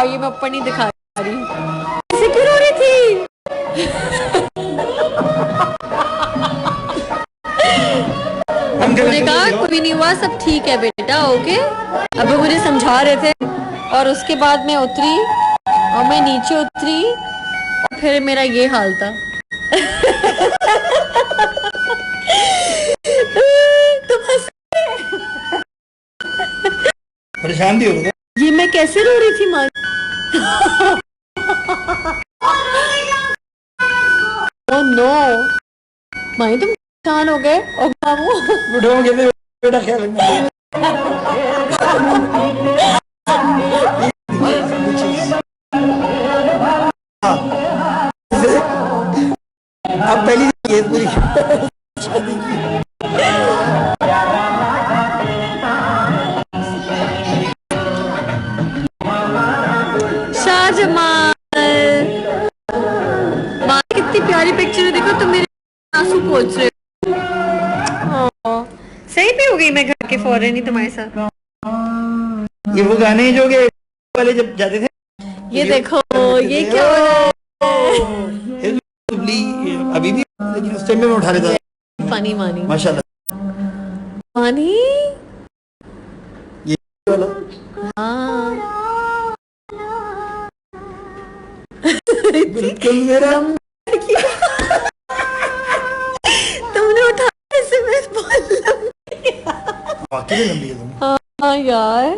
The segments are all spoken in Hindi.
ये मैं ऊपर नहीं दिखा रही। ऐसे क्यों रो रही थी? उन्होंने कहा कोई नहीं हुआ, सब ठीक है बेटा, ओके। अब वो मुझे समझा रहे थे और उसके बाद मैं उतरी और मैं नीचे उतरी और फिर मेरा ये हाल था। परेशान भी हो गए। ये मैं कैसे रो रही थी माँ? ओह नो माँ, तुम परेशान हो गए और बुढ़ो के बेटा ख्याल रखना। अब पहली ये पूरी शाहजमाल, माँ कितनी प्यारी पिक्चर है, देखो तुम मेरे आंसू पोंछ रहे हो। सही पे हो गई मैं घर के फौरन ही तुम्हारे साथ। ये वो गाने जो के वाले जब जाते थे, ये देखो ये क्या हो रहा है? अभी भी, लेकिन उस टाइम में मैं उठा लेता था। पानी मानी माशाल्लाह। पानी ये वाला हाँ। बिल्कुल मेरा तुमने उठा ऐसे में वाकई लंबी है तुम। हाँ यार,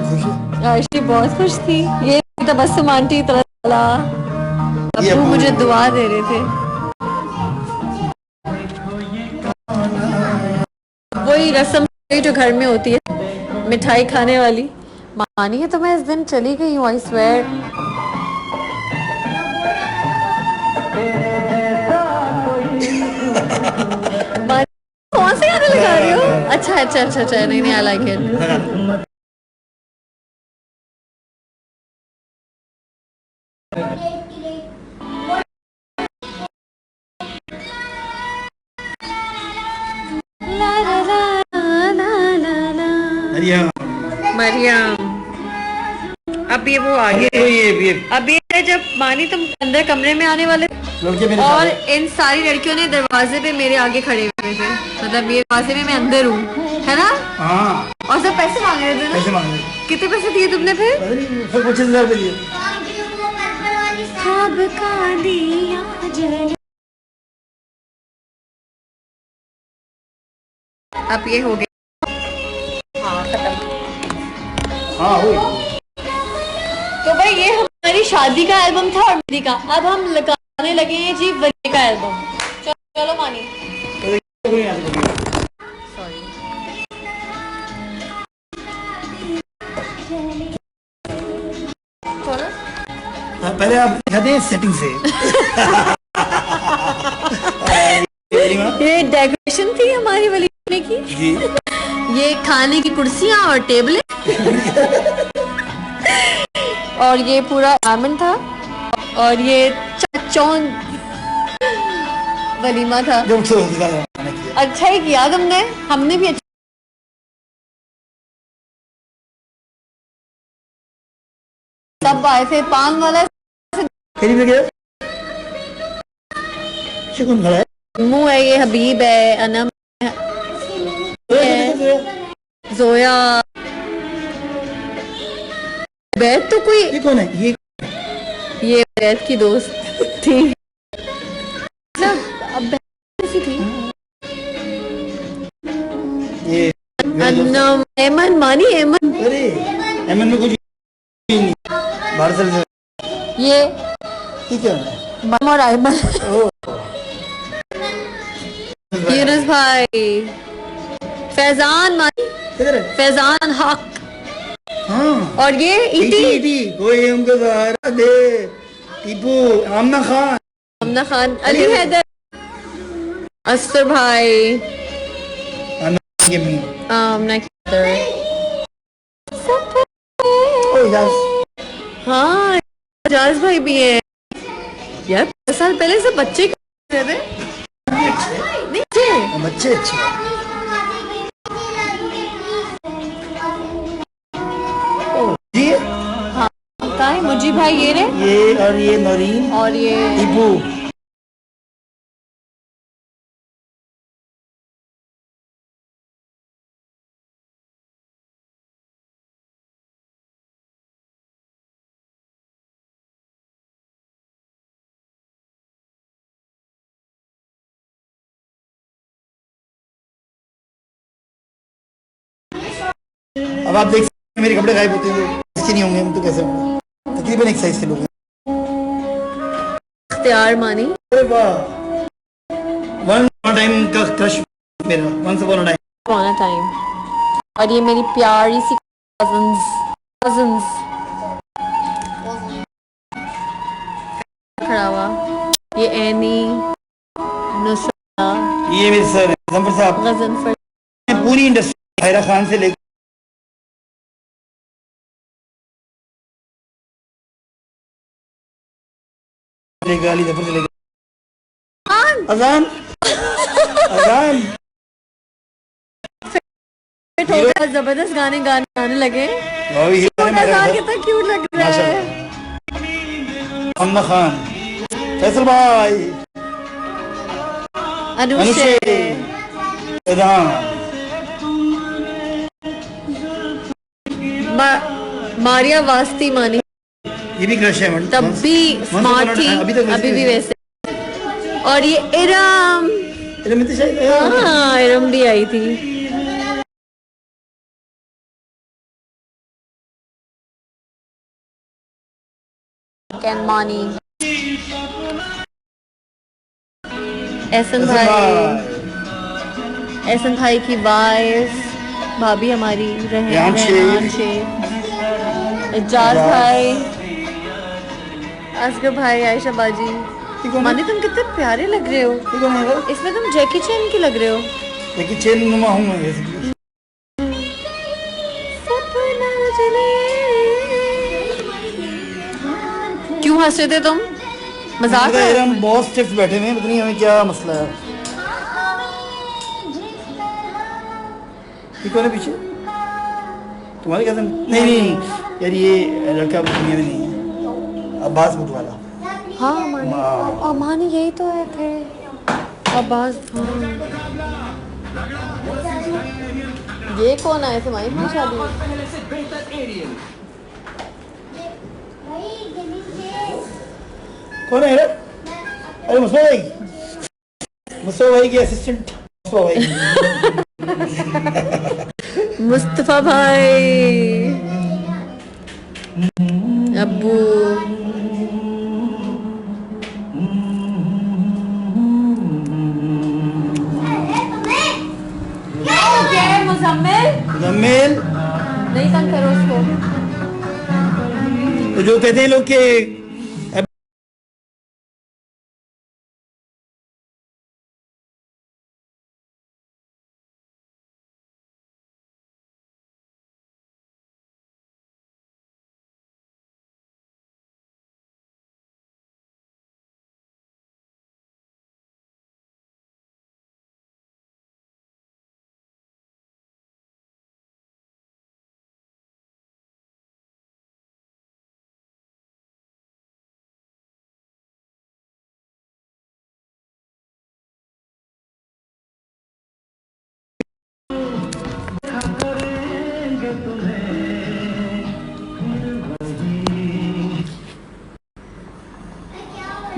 खुश है। आयशी बहुत खुश थी। ये तबस्सुम आंटी की तरह चला, अब्बू मुझे दुआ दे रहे थे। वही रस्म जो घर में होती है, मिठाई खाने वाली। मानी है तो मैं इस दिन चली गई हूँ, आई स्वेयर। कौन से गाने लगा रही हो? अच्छा अच्छा अच्छा अच्छा, नहीं नहीं, आई लाइक इट। मरियम, अब ये वो आगे अब ये है जब मानी तुम अंदर कमरे में आने वाले और इन सारी लड़कियों ने दरवाजे पे मेरे आगे खड़े हुए थे, मतलब ये दरवाजे में मैं अंदर हूँ, है ना? हाँ। और सब पैसे मांग रहे थे ना? पैसे मांग रहे थे। कितने पैसे दिए तुमने फिर? 25,000 रुपए दिए। अब ये हो गया। हाँ खत्म। हाँ हुई। तो भाई ये हमारी शादी का एल्बम था और मेरी का। अब हम लगाने लगे हैं जी वली का एल्बम। चलो मानी। सॉरी। पहले आप दिखाते हैं सेटिंग से। ये डेकोरेशन थी हमारी वलीमे की जी। ये खाने की कुर्सियां और टेबलें और ये पूरा आमन था और ये चौन वलीमा था। अच्छा ही किया तुमने, हमने भी अच्छा। सब आए थे, पान वाला कौन खड़ा है? मुँह है, ये हबीब है, अनम है, जोया, बैत तो कोई। ये कौन है? ये बैत की दोस्त थी, अब बैत सी थी। ये अनम, एमन, मानी एमन। अरे एमन में कुछ नहीं, बाहर से। ये क्या है? मम और आयमन। यूनुस भाई, फैजान मानी, फैजान हक। हाँ। और ये इटी कोई उनको सहारा दे, टीपू, आमना खान, अली हैदर, अस्तर भाई, आमना हाँ, इजाज भाई भी है यार। 10 साल पहले सब बच्चे थे। बच्चे अच्छे। भाई ये रे, ये और ये नौरीन और ये टीपू। अब आप देख सकते हैं मेरे कपड़े गायब होते हैं तो अच्छे नहीं होंगे हम तो कैसे होंगे। तकरीबन एक साइज के लोग हैं। इख्तियार मानी। अरे वाह, वन टाइम का क्रश मेरा, वंस अपॉन अ टाइम। और ये मेरी प्यारी सी कजिन्स खड़ा हुआ, ये एनी, नुसरा, ये मेरे सर जफर साहब, गजनफर, पूरी इंडस्ट्री हैरा खान से लेकर अली जफर से लेकर अजान अजान जबरदस्त गाने गाने लगे। अजान कितना क्यूट लग रहा है। अम्मा खान, फैसल भाई, अनुशे, मारिया वास्ती मानी, ये भी क्रश है तब भी स्मार्ट थी, अभी भी वैसे। और ये इरम, हाँ इरम भी आई थी। कैन मानी, एहसन भाई की वाइफ भाभी हमारी रेहान शेख, इजाज भाई, असगर भाई, आयशा बाजी। मानी तुम कितने प्यारे लग रहे हो इसमें, तुम जैकी चैन की लग रहे हो। जैकी चैन नुमा हूं मैं। क्यों हंस रहे थे तुम, मजाक है? हम बहुत स्टिफ बैठे हुए हैं, पता नहीं हमें क्या मसला है। ये कौन है पीछे, तुम्हारे कजन? नहीं यार, ये लड़का दुनिया में नहीं है, अब्बास बुट वाला। हाँ मानी यही तो है थे अब्बास। हाँ ये कौन आए थे मानी की शादी में? कौन है? अरे मुस्तफा भाई के असिस्टेंट मुस्तफा भाई, अब्बू, मुजम्मिल, नहीं तंग करो उसको। तो जो कहते हैं लोग के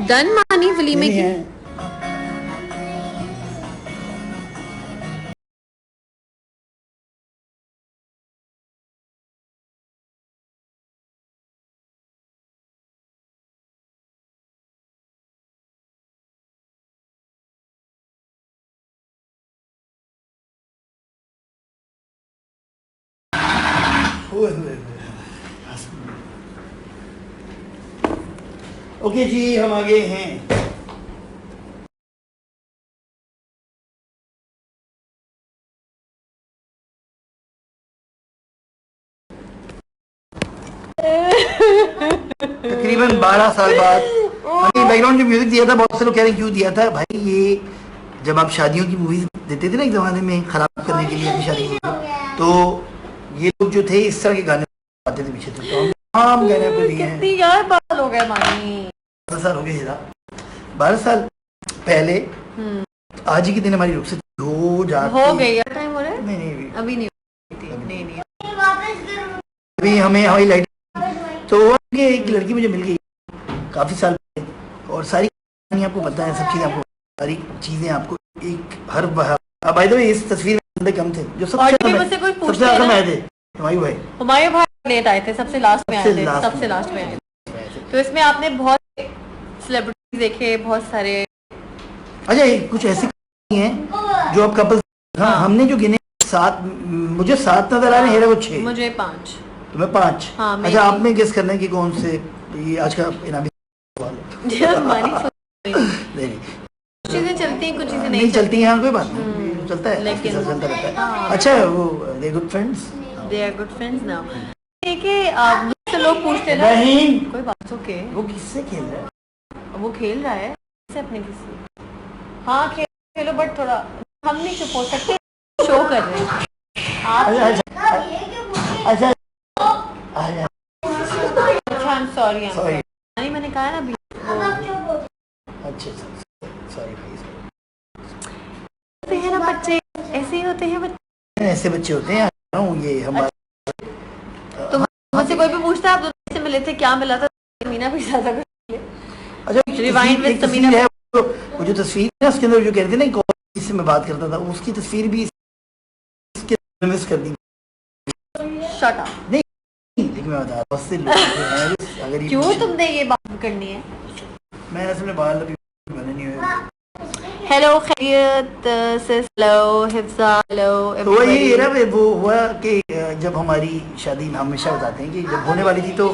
डन मानी वलीमे की। ओके जी, हम आगे हैं। तकरीबन 12 साल बाद हमें बैकग्राउंड जो म्यूजिक दिया था, बहुत से लोग कह रहे हैं क्यों दिया था भाई। ये जब आप शादियों की मूवीज देते थे ना एक ज़माने में ख़राब करने के लिए अपनी शादी, तो ये लोग जो थे इस तरह के गाने आते थे पीछे, तो तमाम कहने को दिए हैं। कितनी यार बाल हो गए मानी। 12 साल हो गए हीरा, 12 साल पहले आज ही के दिन हमारी रुखसत हो जाती। हो गई यार, टाइम हो रहा है? नहीं अभी नहीं नहीं नहीं अभी हमें हवाई लाइट तो एक लड़की मुझे मिल गई काफी साल पहले, और सारी कहानी आपको पता है, सब चीजें आपको, सारी चीजें आपको एक हर बाय द वे इस तस्वीर में बंदे कम थे जो मुझसे कोई सबसे ज्यादा में आए थे। हुमायूं भाई लेट आए थे, सबसे लास्ट में आए थे, सबसे लास्ट में आए थे। तो इसमें आपने बहुत सेलिब्रिटीज देखे, बहुत सारे। अच्छा कुछ ऐसे हैं जो आप कपल, हाँ हमने जो गिने 7, मुझे 7 नजर आ रहे हैं, हीरा को 6, मुझे 5, तुम्हें 5। हाँ, अच्छा आप में गेस करना है कि कौन से ये आज का इनामी सवाल है। नहीं चीजें चलती हैं, कुछ चीजें नहीं चलती हैं, कोई बात नहीं, चलता है लेकिन चलता रहता है। अच्छा वो they good friends, they are good friends now. देखिए आप मुझसे लोग पूछते हैं ना, नहीं कोई बात, ओके वो किससे खेल रहा है, वो खेल रहा है से अपने किसी, हाँ खेलो बट थोड़ा हम नहीं चुप हो सकते, शो कर रहे हैं आप। अच्छा सॉरी नहीं, मैंने कहा ना अभी अच्छा सॉरी होते हैं ना बच्चे, ऐसे ही होते हैं बच्चे, ऐसे बच्चे होते हैं ये हम। तो मुझसे कोई भी पूछता है आप दोनों से मिले थे, क्या मिला था, मीना भी ज्यादा कुछ। अच्छा रिवाइंड विद समीना है वो जो तस्वीर है उसके अंदर जो कह रहे थे ना कॉल से मैं बात करता था, उसकी तस्वीर भी इसके मिस कर दी। Shut up. नहीं लेकिन मैं बता रहा हूं अगर क्यों तुमने ये बात करनी है, मैं असल में बाल अभी बने नहीं हुए। हेलो खैरियत सिस, हेलो हिफ्जा, हेलो। तो ये ना वो हुआ कि जब हमारी शादी, हम हमेशा बताते हैं कि जब होने वाली थी तो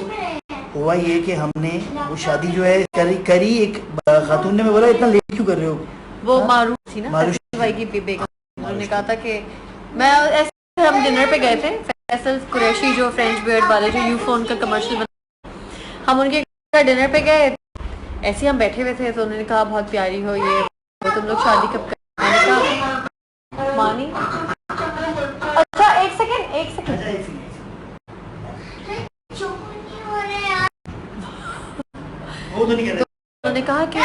हुआ ये कि हमने वो शादी जो है करी एक खातून ने, मैं बोला इतना लेट क्यों कर रहे हो, वो मारूफ थी ना, मारूफ भाई की बेगम, उन्होंने कहा था कि मैं ऐसे, हम डिनर पे गए थे, फैसल कुरैशी जो फ्रेंच बियर्ड वाले जो यूफोन का कमर्शियल, हम उनके डिनर पे गए, ऐसे हम बैठे हुए थे तो उन्होंने कहा बहुत प्यारी हो ये, तो तुम लोग शादी कब कर, मैंने कहा मानी। अच्छा एक सेकंड वो तो नहीं कर रहे, उन्होंने कहा कि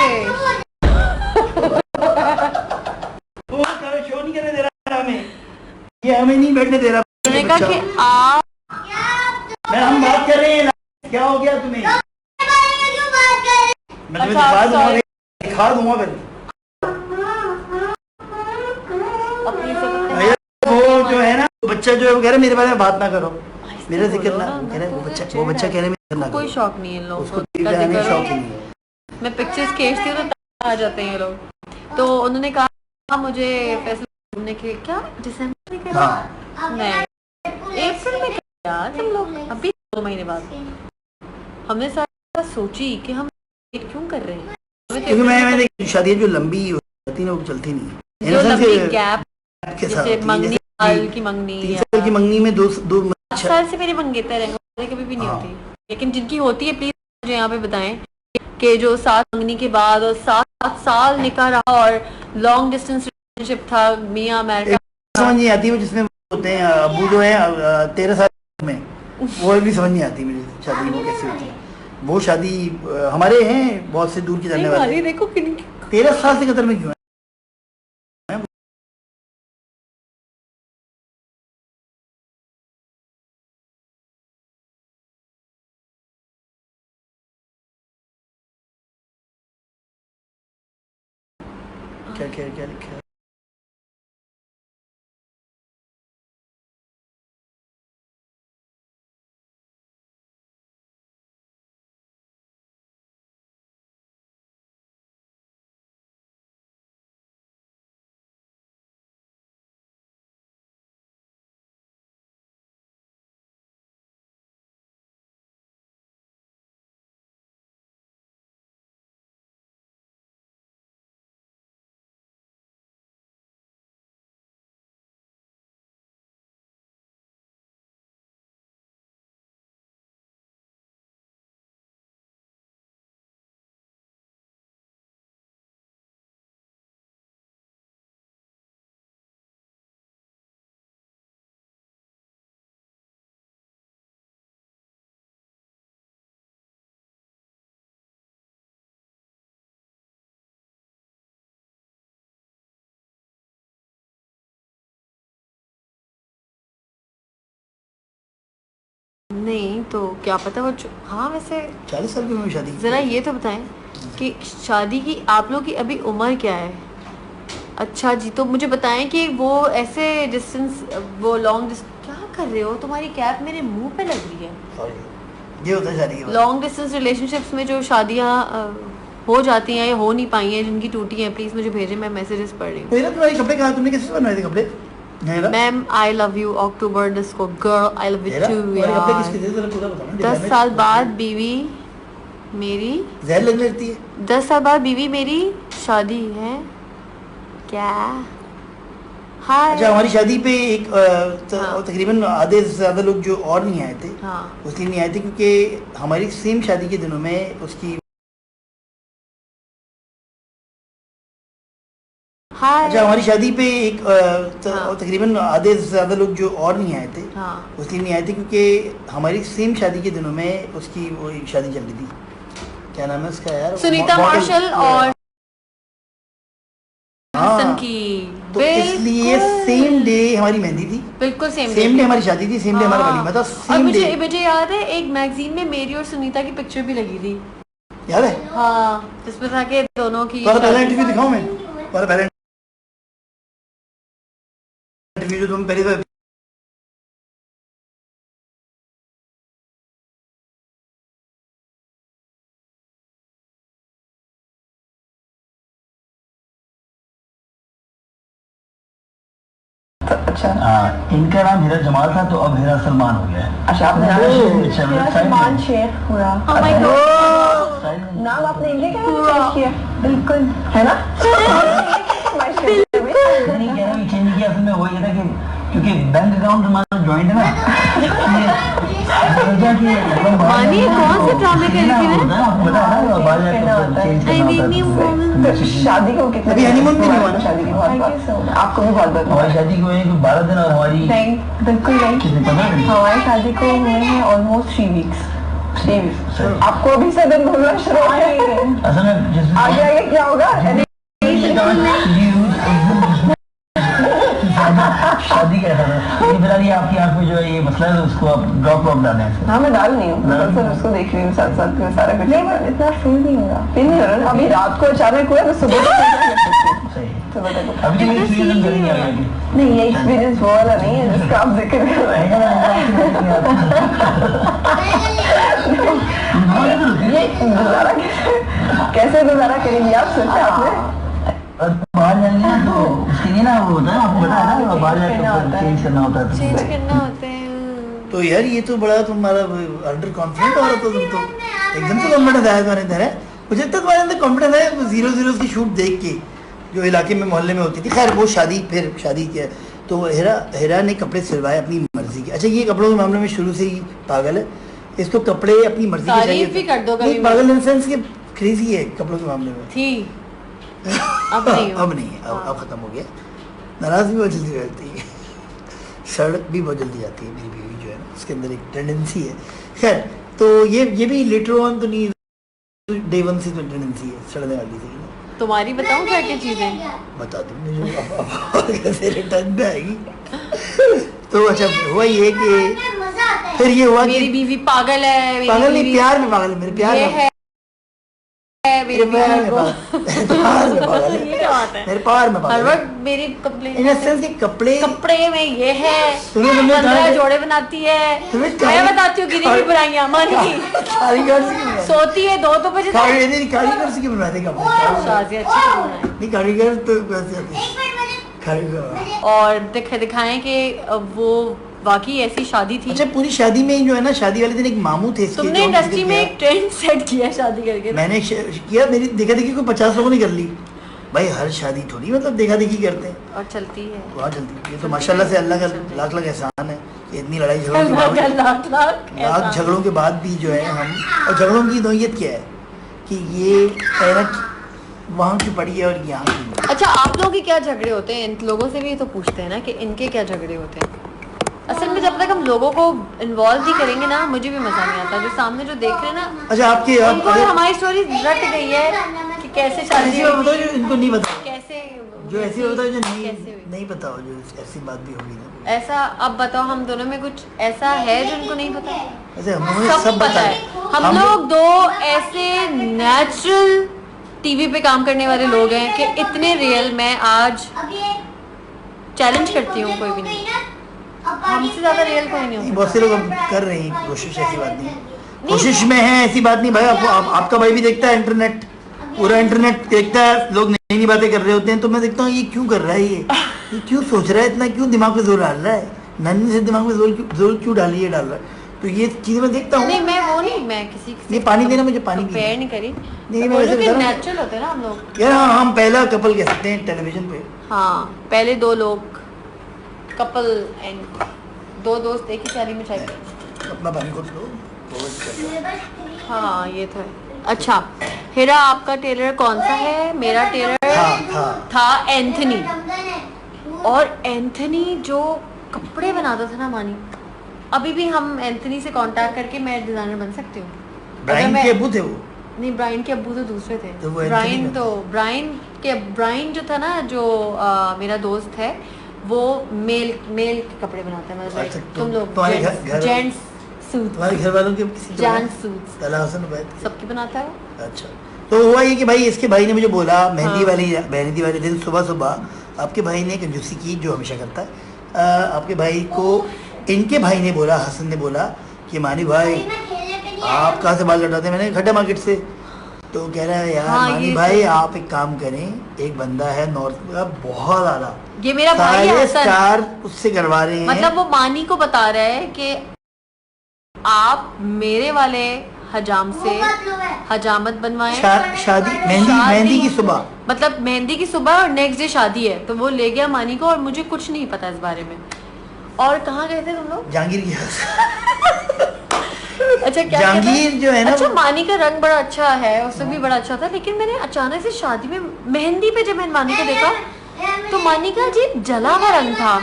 वो शो नहीं करने दे रहा हमें, ये हमें नहीं बैठने दे रहा। उन्होंने कहा कि आप, मैं हम बात कर रहे हैं, क्या हो गया तुम्हें, मैं तुम्हें दिखा दूंगा फिर। वो जो है ना बच्चा जो है वो कह रहा है मेरे बारे में बात ना करो, मेरे जिक्र ना, वो बच्चा कह रहा है कोई शौक नहीं है इन लोगों उसको शौक ही नहीं है। मैं पिक्चर्स खींचती हूँ तो आ जाते हैं ये लोग। तो उन्होंने कहा मुझे फैसला घूमने के, क्या दिसंबर में क्या, नहीं अप्रैल में क्या तुम लोग, अभी 2 महीने बाद। हमने सारा सोची कि हम क्यों कर रहे हैं, क्योंकि मैंने शादी जो लंबी होती है वो चलती नहीं है, जो लंबी गैप के साथ मंगनी, साल की मंगनी, 3 साल की मंगनी में 2 साल से मेरी मंगेतर है, कभी भी नहीं होती, लेकिन जिनकी होती है प्लीज मुझे यहाँ पे बताएं कि जो 7 मंगनी के बाद और 7 साल निकाह रहा और लॉन्ग डिस्टेंस रिलेशनशिप था मियां अमेरिका, समझ नहीं आती वो जिसमें होते हैं अबू जो है 13 साल में, वो भी समझ नहीं आती मेरी शादी वो कैसे होती है। वो शादी हमारे हैं बहुत से दूर की जाने वाले, देखो 13 साल से कतर में क्यों है। क्या क्या क्या लिखा है। तो क्या पता वो हाँ वैसे 40 साल की उम्र में शादी की। ज़रा ये तो बताएं कि शादी की आप लोग की अभी उम्र क्या है? अच्छा जी, तो मुझे बताएं कि वो ऐसे डिस्टेंस, वो लॉन्ग क्या कर रहे हो? तुम्हारी कैप मेरे मुंह पे लग रही है। ये होता है शादी के बाद। लॉन्ग डिस्टेंस रिलेशनशिप्स में जो शादियाँ हो जाती हैं या हो नहीं पाई हैं, जिनकी टूटी हैं, प्लीज़ मुझे भेजें, मैं मैसेजेस पढ़ रही हूँ। मेरा तुम्हारे कपड़े कहाँ, तुमने कैसे बनवाए थे कपड़े? Ma'am I love you October disco girl, I love you too यार। 10 साल बाद बीवी मेरी, जहर लगने लगती है। 10 साल बाद बीवी मेरी शादी है क्या? हाँ अच्छा, हमारी शादी पे एक हाँ। तकरीबन आधे से ज़्यादा लोग जो और नहीं आए थे, हाँ उसलिए नहीं आए थे क्योंकि हमारी सेम शादी के दिनों में उसकी। हाँ अच्छा, हमारी शादी पे एक हाँ। तकरीबन आधे से ज़्यादा लोग जो और नहीं आए थे, हाँ उसलिए नहीं आए थे क्योंकि हमारी सेम शादी के दिनों में उसकी वो शादी चल रही थी। क्या नाम है उसका यार? सुनीता मार्शल और हसन हाँ, की। तो इसलिए सेम डे हमारी मेहंदी थी, बिल्कुल सेम डे हमारी शादी थी, सेम डे हमारा वलीमा था, और सेम डे। मुझे याद है एक मैगजीन में मेरी और सुनीता की पिक्चर भी लगी थी, याद है? हाँ, जिसमें था कि दोनों की तुम्हारा पहला इंटरव्यू दिखाऊं मैं? तुम्हारा पहला इंटरव्यू जो तुम पहले अच्छा हाँ, इनका नाम हीरा जमाल था तो अब हीरा सलमान हो गया है। अच्छा, आपने सलमान शेख हुआ। Oh my God। नाम आपने इंडिया का चेंज किया, बिल्कुल है ना? नहीं कह रहा चेंज किया, असल में वो ये था कि क्योंकि बैंक अकाउंट हमारा जॉइंट है ना। मानी कौन से ड्रामे कर रही थी? शादी को कितने अभी हनीमून भी नहीं हुआ ना? शादी की बहुत आपको भी बहुत बहुत हमारी शादी को 12 दिन और हमारी नहीं, बिल्कुल नहीं। कितने पता है? हमारी शादी को हुए हैं ऑलमोस्ट 3 वीक्स। आपको अभी से दिन भूलना शुरू हो गए। असल में आगे आगे क्या होगा? शादी कैसा था? लेकिन फिलहाल ये आपकी आंख में जो है ये मसला है, उसको आप ड्रॉप डालें। हाँ, मैं डाल नहीं हूँ, सर उसको देख रही हूँ साथ साथ में सारा कुछ। नहीं, इतना फील नहीं होगा, फील नहीं हो रहा। अभी रात को अचानक हुआ तो सुबह अभी तो एक्सपीरियंस करेंगे आगे। नहीं, ये एक्सपीरियंस वो वाला नहीं है जिसका आप जिक्र कर रहे हैं। ये गुजारा कैसे गुजारा करेंगी आप? सोचा आपने? बाहर जाएंगे ना तो उसके लिए ना वो होता है, आपको पता है ना, बाहर जाकर चेंज करना होता है, चेंज करना होते हैं। तो यार ये तो बड़ा तुम्हारा अंडर कॉन्फिडेंट हो रहा था तुम तो एकदम से कॉन्फिडेंस आया तुम्हारे अंदर है। मुझे तक तुम्हारे अंदर कॉन्फिडेंस है 0-0 की शूट देख के जो इलाके में मोहल्ले में होती थी। खैर वो शादी, फिर शादी किया तो हेरा ने कपड़े सिलवाए अपनी मर्जी के। अच्छा, ये कपड़ों के मामले में शुरू से ही पागल है, इसको कपड़े अपनी मर्जी के चाहिए। भी कर दो कभी। पागल इन सेंस के क्रेजी है कपड़ों के मामले में। थी अब नहीं अब नहीं है, अब खत्म हो गया। नाराज भी बहुत जल्दी रहती है, सड़क भी बहुत जल्दी जाती है मेरी बीवी जो है ना, उसके अंदर एक टेंडेंसी है। खैर तो ये भी लेटर ऑन तो नहीं, डे 1 से तो टेंडेंसी है सड़ने वाली थी। तुम्हारी बताऊं क्या क्या चीजें? बता दूँ मुझे कैसे रिटर्न में आएगी। तो अच्छा हुआ ये कि फिर ये हुआ मेरी बीवी पागल है। पागल नहीं, प्यार में पागल है, मेरे प्यार में मेरे प्यार में पागल है, ये क्या बात है? मेरे पार में हर पागल है। वक्त मेरी कंप्लेन इन सेंस के कपड़े में ये है, सुनो, 15 जोड़े बनाती है। मैं बताती हूँ गिरी हुई बुराइयां मानी कारीगर से सोती है 2 बजे तक। कारीगर से क्यों बनवाते कपड़े? शादी अच्छी से बनाए। नहीं कारीगर तो वैसे आते हैं। कारीगर और दिखाएं कि वो वाकई ऐसी शादी थी। अच्छा, पूरी शादी में जो है ना, शादी वाले दिन एक मामू थे इसके, तुमने इंडस्ट्री में एक ट्रेंड सेट किया शादी करके। मैंने किया, मेरी देखा देखी को 50 लोगों ने कर ली। भाई हर शादी थोड़ी मतलब देखा देखी करते हैं, और चलती है वहाँ चलती है। ये तो माशाल्लाह से अल्लाह का लाख लाख एहसान है कि इतनी लड़ाई झगड़ों के बाद, लाख झगड़ों के बाद भी जो है हम, और झगड़ों की नौयत क्या है कि ये पैरट वहाँ की पड़ी है और यहाँ की। अच्छा, आप लोगों के क्या झगड़े होते हैं? इन लोगों से भी तो पूछते हैं ना कि इनके क्या झगड़े होते हैं। असल में जब तक हम लोगों को इन्वॉल्व ही करेंगे ना, मुझे भी मजा नहीं आता। जो सामने जो देख रहे हैं ना, अच्छा आपके उनको हमारी स्टोरी रट गई है कि कैसे शादी बताओ जो इनको नहीं पता, कैसे जो ऐसी बताओ जो कैसे हुई। नहीं पता हो, जो ऐसी बात भी होगी ना। ऐसा अब बताओ, हम दोनों में कुछ ऐसा है जो उनको नहीं पता? ऐसे हमें सब पता है। हम लोग दो ऐसे नेचुरल टीवी पे काम करने वाले लोग हैं कि इतने रियल, मैं आज चैलेंज करती हूँ कोई भी नहीं, हमसे ज्यादा रियल कोई नहीं होता। बहुत से लोग अब कर रहे हैं कोशिश, ऐसी बात नहीं है, कोशिश में है, ऐसी बात नहीं भाई। आपका भाई भी देखता है इंटरनेट, पूरा इंटरनेट देखता है, लोग नई नई बातें कर रहे होते हैं, तो मैं देखता हूँ ये क्यों कर रहा है, ये क्यों सोच रहा है इतना, क्यों दिमाग पे जोर डाल रहा है, नन्ही से दिमाग में जोर क्यों डाल रहा है। तो ये चीजें मैं देखता हूँ। नहीं मैं वो नहीं, मैं किसी ये पानी देना, मुझे पानी पेड़ नहीं करी, नहीं, मैं वैसे नेचुरल होते हैं ना हम लोग यार। हाँ, हम पहला कपल कह सकते हैं टेलीविजन पे। हाँ, पहले दो लोग कपल एंड दो दोस्त एक ही थाली में चाय पीते। अपना पानी को लो। हाँ ये तो है। अच्छा हिरा, आपका टेलर कौन सा है? मेरा टेलर था एंथनी, और एंथनी जो कपड़े बनाता था ना मानी, अभी भी हम एंथनी से कांटेक्ट करके मैं डिजाइनर बन सकती हूँ। ब्रायन के अब्बू थे वो? नहीं, ब्रायन के अब्बू तो दूसरे थे। तो ब्रायन जो था ना, जो मेरा दोस्त है, वो मेल के कपड़े बनाता है, मतलब अच्छा, तुम लोग जेंट्स सूट, तुम्हारे घर वालों के किसी जेंट्स सूट्स हसन सबकी बनाता है। अच्छा, तो हुआ ये कि भाई इसके भाई ने मुझे बोला मेहंदी वाले दिन सुबह सुबह आपके भाई ने कंजूसी की, जो हमेशा करता है। आपके भाई को इनके भाई ने बोला, हसन ने बोला कि मानी भाई आप कहाँ से बाल कटवाते हैं? मैंने खड्डा मार्केट से। तो कह रहा है यार मानी भाई आप एक काम करें, एक बंदा है नॉर्थ का बहुत ज्यादा, ये मेरा भाई है स्टार, उससे करवा रहे हैं। मतलब वो मानी को बता रहा है कि आप मेरे वाले हजाम से हजामत बनवाएं, शादी मेहंदी की सुबह, मतलब मेहंदी की सुबह और नेक्स्ट डे शादी है। तो वो ले गया मानी को, और मुझे कुछ नहीं पता इस बारे में। और कहाँ गए थे तुम लोग? जहांगीर की अच्छा क्या जहांगीर जो है ना, अच्छा मानी का रंग बड़ा अच्छा है, उससे भी बड़ा अच्छा था, लेकिन मैंने अचानक से शादी में मेहंदी पे जब मैंने मानी को देखा तो मानी का अजीब जला हुआ रंग था।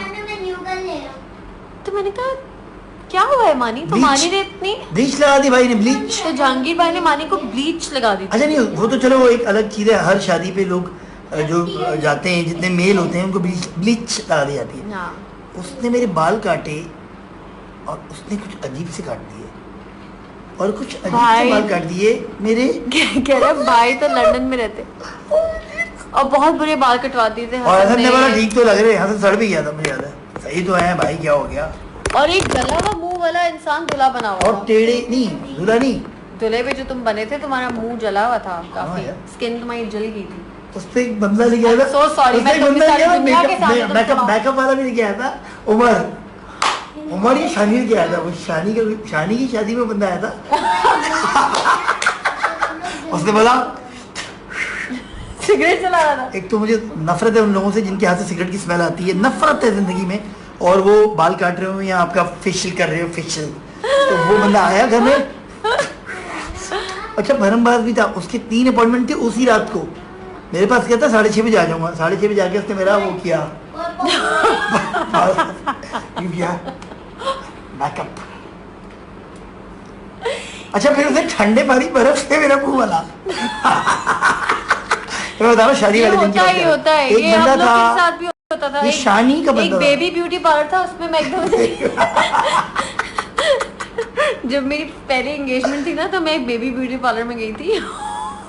तो मैंने कहा क्या हुआ है मानी? तो मानी ने इतनी ब्लीच लगा दी भाई ने, ब्लीच। तो जहांगीर भाई ने मानी को ब्लीच लगा दी। अच्छा नहीं, वो तो चलो वो एक अलग चीज है, हर शादी पे लोग जो जाते हैं, जितने मेल होते हैं उनको ब्लीच लगा दी जाती है। उसने मेरे बाल काटे और उसने कुछ अजीब से काट दिए, और कुछ अजीब से बाल काट दिए मेरे। कह रहा भाई तो लंदन में रहते और बहुत बुरे बाल कटवा दिए थे। और हसन ने बोला ठीक तो लग रहे, हसन सड़ भी गया था, मुझे याद है। सही तो है भाई, क्या हो गया? और एक गला हुआ मुंह वाला इंसान दूल्हा बना हुआ, और टेढ़े नहीं, दूल्हा नहीं, दूल्हे पे जो तुम बने थे तुम्हारा मुंह जला हुआ था काफी, स्किन तुम्हारी जल गई थी। उस पे एक बंदा लेके आया था, सो सॉरी, मैं मेकअप वाला भी लेके आया था, उमर ये शानी लेके आया था, वो शानी की शादी में बंदा आया था। उसने बोला सिगरेट चला रहा था। एक तो मुझे नफरत है उन लोगों से जिनके हाथ से सिगरेट की स्मेल आती है, नफरत है जिंदगी में। और वो बाल काट रहे हो या आपका फेशियल कर रहे हो, फेशियल, तो वो बंदा आया घर में। अच्छा भरमबाज भी था, उसके 3 अपॉइंटमेंट थे उसी रात को। मेरे पास क्या था 6:30 बजे आ जाऊंगा, 6:30 बजे आके उसने मेरा वो किया बैकअप। अच्छा फिर उसने ठंडे पानी बर्फ से मेरा मुंह वाला मैं बता रहा हूँ, शादी वाले दिन की होता है, एक बंदा था, साथ भी होता था, ये शानी का बंदा, एक बेबी ब्यूटी पार्लर था, उसमें मैं एकदम जब मेरी पहली एंगेजमेंट थी ना, तो मैं एक बेबी ब्यूटी पार्लर में गई थी।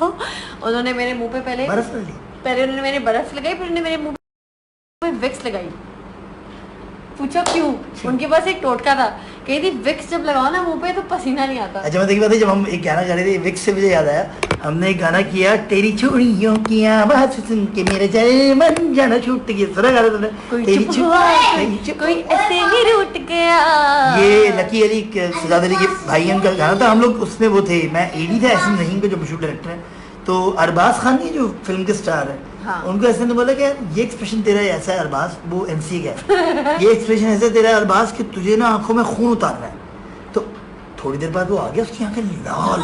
उन्होंने मेरे मुंह पे पहले उन्होंने मेरे बर्फ लगाई, फिर उन्होंने मेरे मुंह पे विक्स लगाई। पूछो क्यों? उनके पास एक टोटका था, कही थी विक्स जब लगाओ ना मुंह पे तो पसीना नहीं आता। अच्छा मैं देखी बात है, जब हम एक गाना गा रहे थे विक्स से मुझे याद आया, हमने एक गाना किया, तेरी चूड़ियों की आवाज सुन के मेरे जल मन जाना छूट गया, सुना गा रहे थे, कोई ऐसे ही रूठ गया। ये लकी अली सजाद अली के भाई का गाना था, हम लोग उसमें वो थे, मैं एडी था एहसन रहीम का जो मशहूर डायरेक्टर है, तो अरबाज खान ये जो फिल्म के स्टार है, उनको ऐसे ने बोला कि ये एक्सप्रेशन तेरा ऐसा है अरबाज, वो एमसी का है, ये एक्सप्रेशन ऐसा तेरा है अरबाज कि तुझे ना आंखों में खून उतार रहा है। तो थोड़ी देर बाद वो आ गया, उसकी आंखें लाल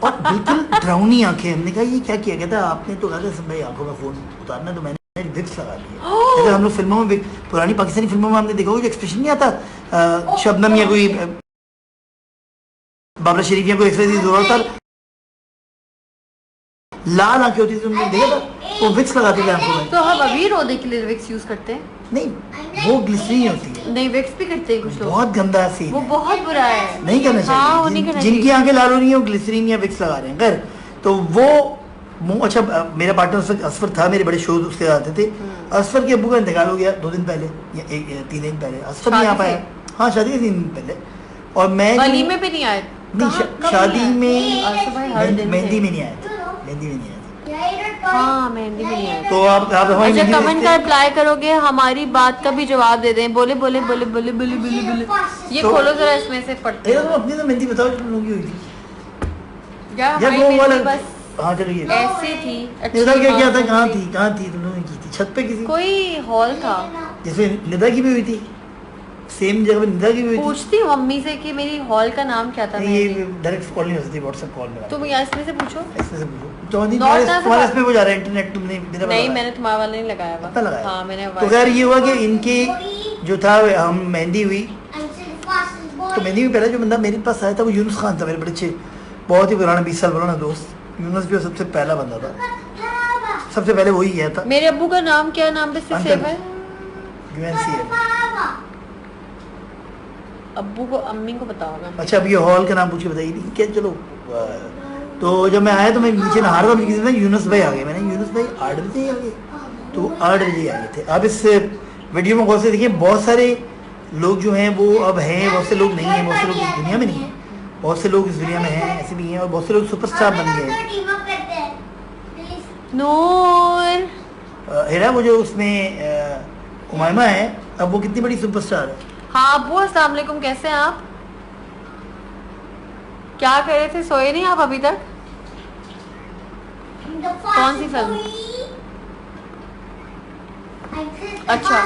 और बिल्कुल ड्राउनी आंखें। हमने कहा ये क्या किया? कहता आपने तो कहा था भाई आंखों में खून उतारना, तो मैंने विक्स लगा दिया। हम लोग फिल्मों में, पुरानी पाकिस्तानी फिल्मों में हमने देखा जो एक्सप्रेशन नहीं आता, शबनम या कोई बाबरा शरीफ या कोई एक्सप्रेशन जरूरत, लाल आंखें होती थी, तुमने देखा था? वो विक्स लगाते थे आंखों में। तो हम अभी रोने के लिए विक्स यूज करते हैं? नहीं, वो ग्लिसरीन होती है। नहीं, विक्स भी करते हैं कुछ लोग। बहुत गंदा सीन वो है, बहुत बुरा है, नहीं करना चाहिए। हाँ, वो नहीं करना जिनकी चाहिए। आंखें लाल हो रही हैं वो ग्लिसरीन या विक्स लगा रहे हैं घर, तो वो मुंह अच्छा। मेरा पार्टनर उस वक्त असफर था, मेरे बड़े शो उसके आते थे। असफर के अब्बू का इंतकाल हो गया 2 दिन पहले या 3 दिन पहले। असफर नहीं आ शादी पाया, हाँ शादी के 3 दिन पहले। और मैं वलीमे पे नहीं आए? नहीं, शादी में आसिफ भाई हर दिन मेहंदी से। में नहीं आए थे, मेहंदी में नहीं आए थे। हाँ, मेहंदी भी नहीं आए। तो आप हमारी अच्छा, मेहंदी कमेंट देखते का हैं? रिप्लाई करोगे, हमारी बात का भी जवाब दे दें। बोले बोले बोले बोले बोले बोले बोले। ये तो- खोलो जरा, इसमें से पढ़ते तुम अपनी तो मेहंदी बताओ जो तुम लोगों की हुई थी। या या हमारी वो वाला, मेहंदी बस हाँ चलो ये ऐसी थी। अच्छी निदा क्या क्या था, बात कहाँ थी। थी, कहाँ थी तुम लोगों ने की थी? छत पे किसी, कोई हॉल था। जिसमें निदा की भी हुई थी, सेम जगह पे निदा की भी हुई थी। पूछती हूँ मम्मी से कि मेरी हॉल का नाम क्या था। नहीं, ये मेहंदी। डायरेक्ट कॉल नहीं हो सकती, व्हाट्सएप कॉल में तुम यहाँ इसमें से पूछो। इसमें से पूछो। चौधरी नॉट ना तुम्हारे सवाल। इसमें वो जा रहा है इंटरनेट, तुमने मेरा नहीं, बताया। मैंने तुम्हारा वाला नहीं लगाया हुआ। पता लगाया। हाँ, मैंने तो खैर ये हुआ कि इनके जो था, हम मेहंदी हुई तो मेहंदी में पहला जो बंदा मेरे पास आया था वो यूनुस खान था, मेरे बड़े अच्छे, बहुत ही पुराना 20 साल पुराना दोस्त। यूनुस भी सबसे पहला बंदा था, सबसे पहले वही गया था। मेरे अब्बू का नाम क्या नाम पे अंकल। सेव है? UNCL। अब्बू को, अम्मी को बताओ ना। अच्छा, अब ये हॉल का नाम पूछ के बताइए नहीं क्या? चलो तो जब मैं आया तो मैं नीचे नहा रहा था, किसी ने यूनुस भाई आ गए। मैंने यूनुस भाई 8 बजे आ गए, तो 8 बजे आ गए थे। आप इस वीडियो में गौर से देखिए, बहुत सारे लोग जो हैं वो अब हैं, बहुत से लोग नहीं हैं, बहुत से लोग इस दुनिया में नहीं हैं, बहुत से लोग इस दुनिया में हैं, ऐसे भी हैं, और बहुत से लोग सुपरस्टार बन गए हैं। नूर, हेरा वो जो उसमें उमायमा है, अब वो कितनी बड़ी सुपरस्टार है। हाँ अब्बू, अस्सलाम वालेकुम, कैसे हैं आप? क्या कर रहे थे? सोए नहीं आप अभी तक? कौन सी फिल्म? अच्छा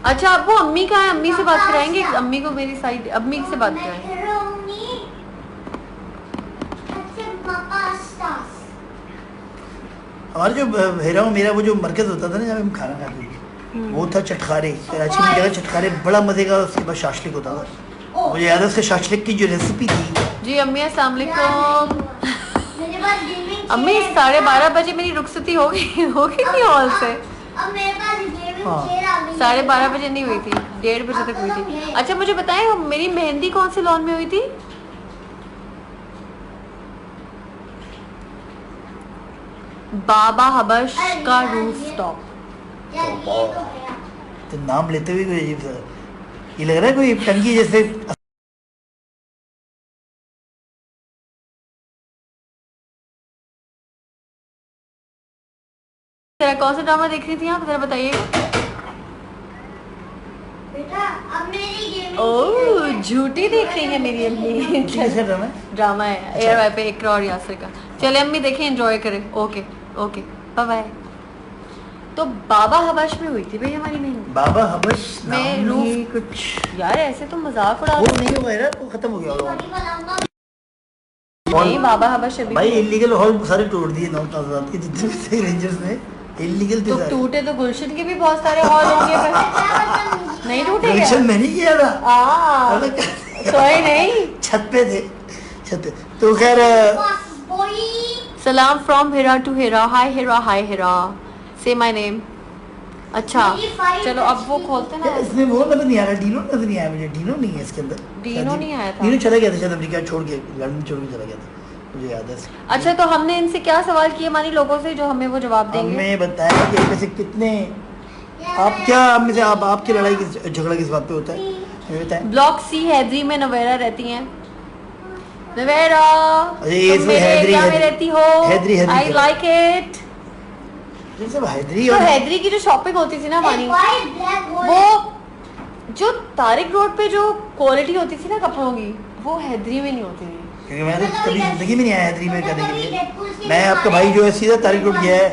अच्छा, अब्बू अम्मी का है, अम्मी से बात कराएंगे? अम्मी को मेरी साइड, अम्मी से बात कराएंगे। हमारा जो हेरा मेरा वो जो मरकज होता था ना, जब हम खाना खाते थे, वो था चटखारे। कराची में जगह चटखारे, बड़ा मजे का। उसके बाद शाशलिक होता था, मुझे याद है उसके शाशलिक की जो रेसिपी थी। जी अम्मी, अस्सलाम वालेकुम। अम्मी 12:30 बजे मेरी रुखसती हो गई थी हॉल से। हाँ। 12:30 बजे नहीं हुई थी, 1:30 बजे तक हुई थी। अच्छा मुझे बताएं, मेरी मेहंदी कौन से लॉन में हुई थी? बाबा हबश का रूफ टॉप। तो नाम लेते हुए कोई अजीब सा, ये लग रहा है कोई टंकी जैसे। जरा कौन सा ड्रामा देख रही थी आप, जरा बताइएगा। ओह, झूठी देख रही है मेरी अम्मी। कैसे ड्रामा है? ड्रामा है एयर वाई पे, इकरा और यासर का। चले अम्मी देखें, एंजॉय करें। Okay okay, bye bye. तो बाबा हबश में हुई थी भाई हमारी मेहंदी। बाबा हबश मैं नाम रूफ- ही कुछ यार ऐसे तो मजाक उड़ा वो रहे हो। नहीं होगा यार, वो खत्म हो गया होगा। नहीं, बाबा हबश अभी भाई भी- इलीगल हॉल सारे तोड़ दिए नौ के जितने भी थे रेंजर्स ने, इलीगल थे तो सारे। टूटे तो गुलशन के भी बहुत सारे हॉल होंगे पर नहीं टूटे क्या? इलेक्शन में नहीं किया था, हाँ, सोए नहीं। छत पे थे, छत पे। तो खैर सलाम फ्रॉम हिरा टू हिरा। हाय हिरा, हाय हिरा, से माय नेम। अच्छा चलो अब वो खोलते ना। यार इसमें वो नजर नहीं आ रहा, डीनो नजर नहीं आया मुझे। डीनो नहीं है इसके अंदर। डीनो नहीं आया था। डीनो चला गया था शायद अमेरिका छोड़ के, लंदन छोड़ के चला गया था, मुझे याद है। अच्छा तो हमने इनसे क्या सवाल किए मानी लोगों से, जो हमें वो जवाब देंगे? हमें बताया कि इनमें से कितने, आप क्या में से आप आपकी लड़ाई किस, झगड़ा किस बात पे होता है, हमें बताएं। ब्लॉक सी हैदरी में नवेरा रहती हैं। नवेरा, अरे ये तुम सब मेरे हैदरी- एरिया में हैदरी- रहती हो। हैदरी आई क्या? Like it. ये सब हैदरी तो और हैदरी की जो शॉपिंग होती थी ना मानी, वो जो तारिक रोड पे जो क्वालिटी होती थी ना कपड़ों की, वो हैदरी में नहीं होती थी। क्योंकि मैं तो कभी जिंदगी में नहीं आया हैदरी में करने के लिए। मैं आपका भाई जो है सीधा तारिक रोड गया है,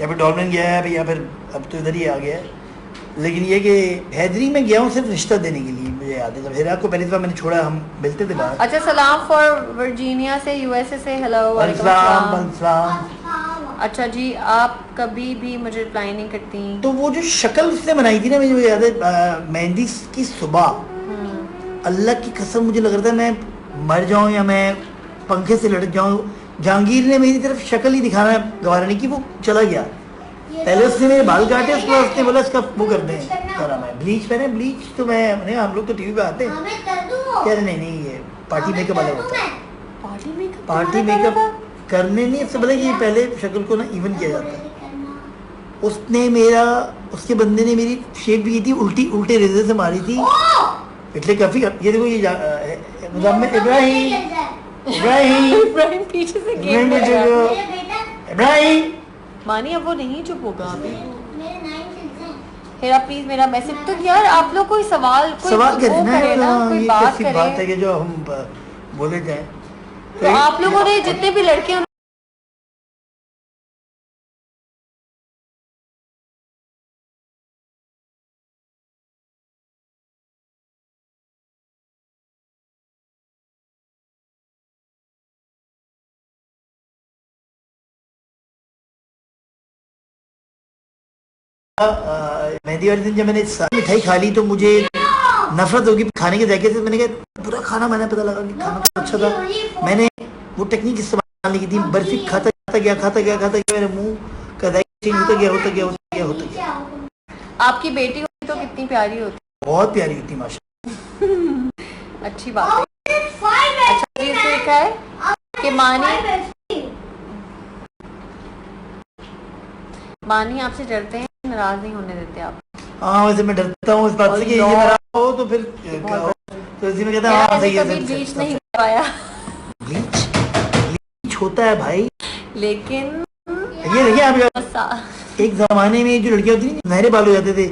या फिर डॉल्मेन गया है, या फिर अब तो इधर ही आ गया है। लेकिन ये कि हैदरी में गया हूँ सिर्फ रिश्ता देने के लिए। मुझे याद है जब हेरा को पहली दफा मैंने छोड़ा, हम मिलते थे बाहर। अच्छा सलाम फॉर वर्जीनिया से, यूएसए से। हेलो वालेकुम सलाम अस्सलाम। सलाम। अच्छा जी, आप कभी भी मुझे रिप्लाई नहीं करती। तो वो जो शक्ल उसने बनाई थी ना, मुझे याद है मेहंदी की सुबह, अल्लाह की कसम मुझे लग रहा था मैं मर जाऊं या मैं पंखे से लटक जाऊं। जहांगीर ने मेरी तरफ शक्ल ही दिखाना गवारा नहीं की, वो चला गया। पहले उसने मेरे बाल काटे, उसके बाद उसने बोला इसका वो कर दें, क्या नाम है, ब्लीच पहने। ब्लीच तो मैं हम लोग तो टीवी पे आते हैं, कह रहे नहीं ये पार्टी मेकअप वाला होता है। पार्टी मेकअप करने नहीं, इससे बोला कि पहले शक्ल को ना इवन किया जाता है। उसने मेरा, उसके बंदे ने मेरी शेप भी की थी, उल्टे रेजर से मारी थी, इसलिए काफी। ये देखो ये मुजम्मिल इब्राहिम पीछे से इब्राहिम मानी अब वो नहीं चुप होगा अभी। हेरा प्लीज मेरा मैसेज तो यार आप लोग कोई सवाल करे ना, कोई ये बात कैसी करे। बात है कि जो हम बोले जाए। तो आप लोगों ने जितने भी लड़के मेहंदी वाले दिन जब मैंने सारी मिठाई खा ली तो मुझे नफरत होगी खाने के जायके से। मैंने कहा पूरा खाना, मैंने पता लगा कि खाना तो अच्छा था। मैंने वो टेक्निक इस्तेमाल की थी, बर्फी खाता गया मेरे मुंह का जायका होता गया। आपकी बेटी होती तो कितनी प्यारी होती। बहुत प्यारी होती माशा। अच्छी बात है। अच्छा ये देखा है कि मानी आपसे डरते हैं, नाराज नहीं होने देते आप। हाँ वैसे मैं डरता हूँ इस बात से कि ये नाराज हो तो फिर तो इसी में कहता है सही है। ब्लीच नहीं करवाया। ब्लीच होता है भाई, लेकिन ये देखिए आप एक जमाने में जो लड़कियां होती थी नहरे बाल हो जाते थे,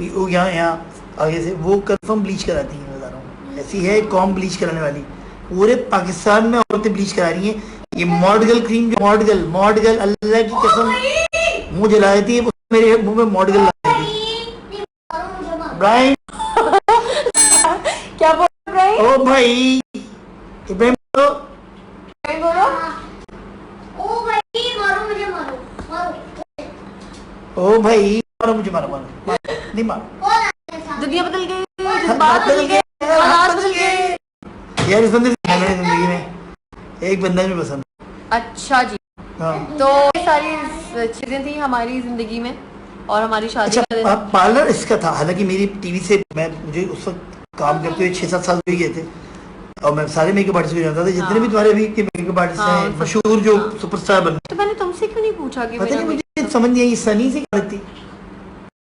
वो यहाँ आगे से वो कंफर्म ब्लीच कराती हैं। बता रहा हूँ ऐसी है कॉम ब्लीच कराने वाली, पूरे पाकिस्तान में औरतें ब्लीच करा रही हैं। ये मॉडगल क्रीम जो मॉडगल अल्लाह की कसम मुंह जलाई थी, मेरे मुंह में मॉडगल लगाई थी। इब्राहिम क्या बोल रहे हैं? ओ भाई इब्राहिम बोलो। ओ भाई मारो मुझे, मारो ओ भाई मारो नहीं मारो। दुनिया बदल गई, जज्बात बदल गए, हालात बदल गए। यार इस बंदे से मेरी जिंदगी में एक बंदा भी पसंद। अच्छा जी हाँ। तो ये सारी चीजें थी हमारी जिंदगी में और हमारी शादी का दिन। अच्छा पार्लर इसका था, हालांकि मेरी टीवी से मुझे उस वक्त काम करते हुए 6-7 साल हो गए थे और मैं सारे मेकअप आर्टिस्ट को जानता था, जितने भी तुम्हारे अभी के मेकअप आर्टिस्ट हैं मशहूर जो सुपरस्टार बने। तो मैंने तुमसे क्यों नहीं पूछा कि पता नहीं मुझे समझ नहीं आई, सनी से करा लेती,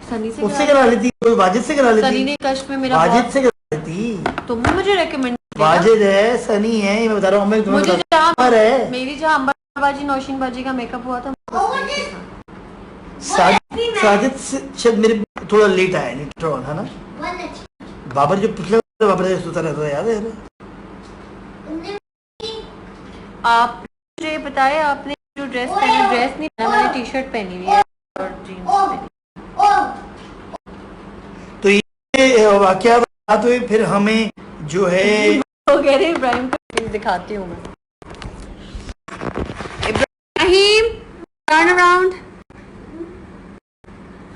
सनी से उससे करा लेती, कोई वाजिद से करा लेती। सनी ने कश्फ में मेरा वाजिद से करा लेती। तुमने मुझे रेकमेंड किया। वाजिद है, सनी है, मैं बता रहा हूँ। मैं मुझे है मेरी जहाँ अंबाबाजी नौशीन बाजी का मेकअप हुआ था साजिद से शायद मेरे थोड़ा लेट आया, लेटर ऑन है ना। बाबर जो पिछले बाबर सोता रहता था, याद है? आप मुझे बताए आपने जो ड्रेस पहनी, ड्रेस नहीं पहना, मैंने टी शर्ट पहनी हुई है और जीन्स पहनी। तो ये वाकया बात हुई, फिर हमें जो है वो कह रहे इब्राहिम को दिखाती हूँ मैं। इब्राहिम टर्न अराउंड,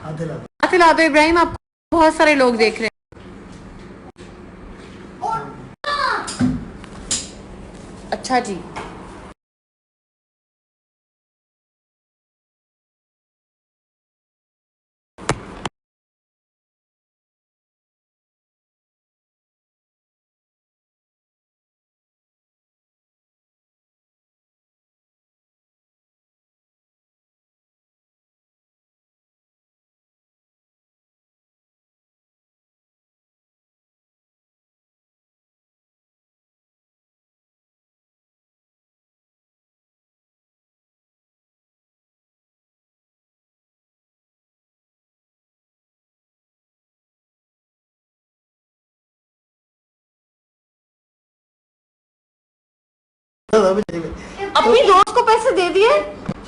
हाथ हिला दो इब्राहिम, आपको बहुत सारे लोग देख रहे हैं। अच्छा जी अपनी दोस्त को पैसे दे दिए,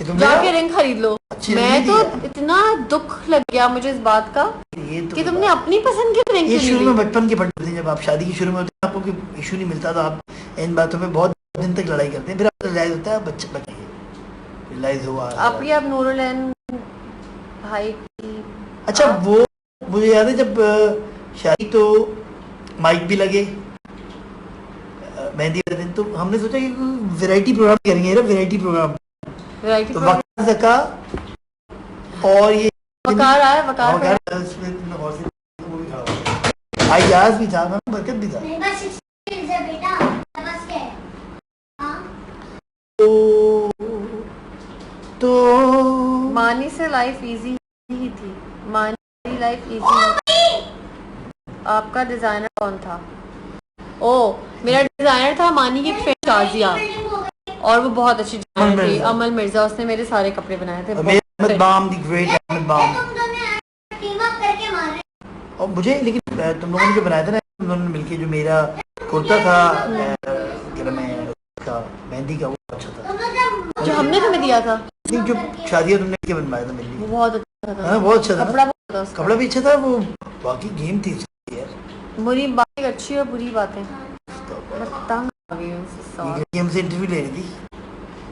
जाके रिंग खरीद लो। मैं तो इतना दुख लग गया मुझे इस बात का कि तुमने अपनी पसंद की रिंग ये क्यों शुरू नहीं में ली? बचपन के पढ़ते थे, जब आप शादी की शुरू में होते हैं आपको कोई इशू नहीं मिलता, तो आप इन बातों में बहुत दिन तक लड़ाई करते हैं, फिर आपको रियलाइज होता है बच्चे रियलाइज हुआ आप ये अब नूरुलैन भाई की। अच्छा वो मुझे याद है जब शादी तो माइक भी लगे, मेहंदी वाले दिन, तो हमने सोचा कि वैरायटी प्रोग्राम करेंगे ना, वैरायटी प्रोग्राम। वैरायटी तो वकार ज़का और ये वकार आया, वकार वकार उसमें और से वो भी था, आयाज भी था, बरकत भी था। मेरे पास 6 skills है बेटा, मेरे पास क्या है? हाँ तो मानी से लाइफ इजी ही थी, मानी लाइफ इजी। आपका डिजाइनर कौन था? ओ मेरा डिजाइनर था मानी की फ्रेंड शाजिया, और वो बहुत अच्छी डिजाइनर थी, अमल मिर्जा। उसने मेरे सारे कपड़े बनाए थे। Ahmed Baam the great Ahmed Baam. तुम दोनों टीम अप करके मार रहे हो। और मुझे लेकिन तुम लोगों ने जो बनाया था ना, तुम लोगों ने मिलके जो मेरा कुर्ता था क्या मैं का मेहंदी का, वो अच्छा था। तुम लोग जो हमने तुम्हें दिया था नहीं, जो शादियाँ तुमने क्या बनवाया था मेरे वो लिए, बहुत अच्छा था। हाँ बहुत अच्छा था, कपड़ा बहुत था उसका। कपड़ा भी अच्छा था, वो बाकी गेम थी यार। बुरी बातें अच्छी और बुरी बातें, मैं तंग आ गई हूँ उससे सॉरी। ये हमसे इंटरव्यू ले रही थी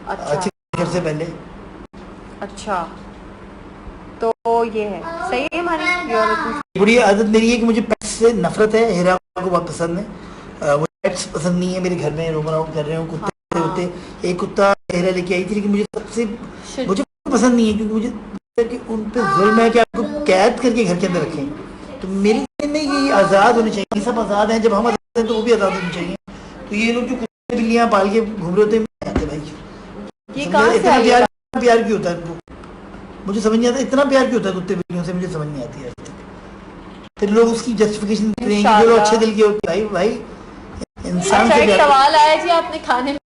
अच्छा अच्छे घर से पहले। अच्छा, तो ये है सही है हमारी। बुरी आदत मेरी है कि मुझे पेट्स से नफरत है। हिरा को बहुत पसंद है, वो पेट्स पसंद नहीं है। मेरे घर में रोम अराउंड कर रहे हो कुत्ते होते, एक कुत्ता हिरा लेके आई थी, लेकिन मुझे सबसे मुझे पसंद नहीं है, क्योंकि मुझे कि उन पे जुल्म है कि आपको कैद करके घर के अंदर रखें। तो मेरे में ये आज़ाद होने चाहिए, सब आज़ाद हैं, जब हम आज़ाद हैं तो वो भी आज़ाद होने चाहिए। तो ये लोग जो कुत्ते बिल्लियाँ पाल के घूम रहे होते हैं भाई, ये कहाँ से इतना आई है? प्यार क्यों होता है इनको, मुझे समझ नहीं आता इतना प्यार क्यों होता है कुत्ते बिल्लियों से, मुझे समझ नहीं आती है। फिर लोग उसकी जस्टिफिकेशन देते हैं कि जो अच्छे दिल के होते हैं। भाई इंसान अच्छा से एक प्यार, सवाल आया जी, आपने खाने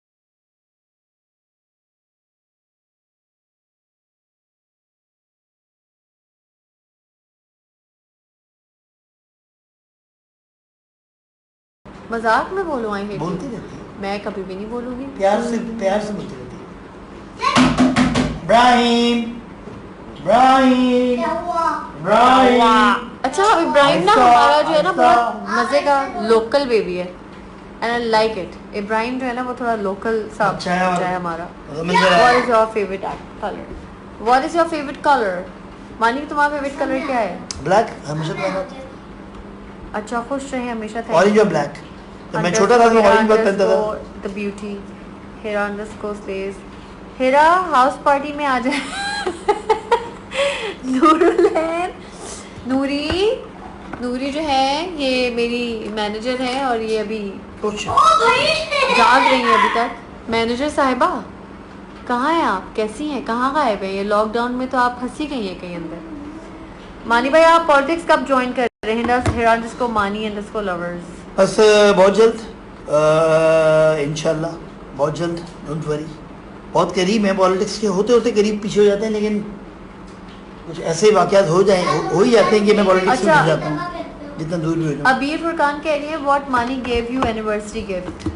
मजाक में बोलूँ आई हेट बोलती रहती है, मैं कभी भी नहीं बोलूंगी। प्यार से बोलती रहती है। इब्राहिम इब्राहिम क्या हुआ? इब्राहिम, अच्छा इब्राहिम ना ऐसा, हमारा जो है ना ऐसा। बहुत मजे का लोकल बेबी है, and I like it. Ibrahim जो है ना वो थोड़ा लोकल सा अच्छा है, बच्चा है हमारा। तो मिल रहा व्हाट है। Is your favourite colour? What is your favourite colour? मानी तुम्हारा फेवरेट कलर क्या है? ब्लैक हमेशा पहना था, अच्छा खुश रहे हमेशा। ऑरेंज और ब्लैक। जब मैं छोटा था तो मैं ऑरेंज बहुत पहनता था। The beauty Hira underscore stage. Hira house party में आ जाए। नूरुलैन नूरी नूरी जो है ये मेरी मैनेजर है, और ये अभी कुछ जाग रही है अभी तक। मैनेजर साहिबा कहाँ हैं आप, कैसी हैं, कहाँ गायब है? ये लॉकडाउन में तो आप फंसी गई हैं कहीं अंदर। मानी भाई आप पॉलिटिक्स कब ज्वाइन कर रहे हैं? हिरा जिसको मानी अंडरस्कोर लवर्स। बस बहुत जल्द इंशाल्लाह, बहुत जल्द, डोंट वरी। बहुत करीब है पॉलिटिक्स के, होते होते करीब पीछे हो जाते हैं, लेकिन कुछ ऐसे वाक़यात हो ही जाते हैं कि मैं पॉलिटिक्स में अच्छा। घुस जाता हूँ, जितना दूर भी हो जाऊँ। अबीर फुरकान कह रही है व्हाट मानी गेव यू एनिवर्सरी गिफ्ट।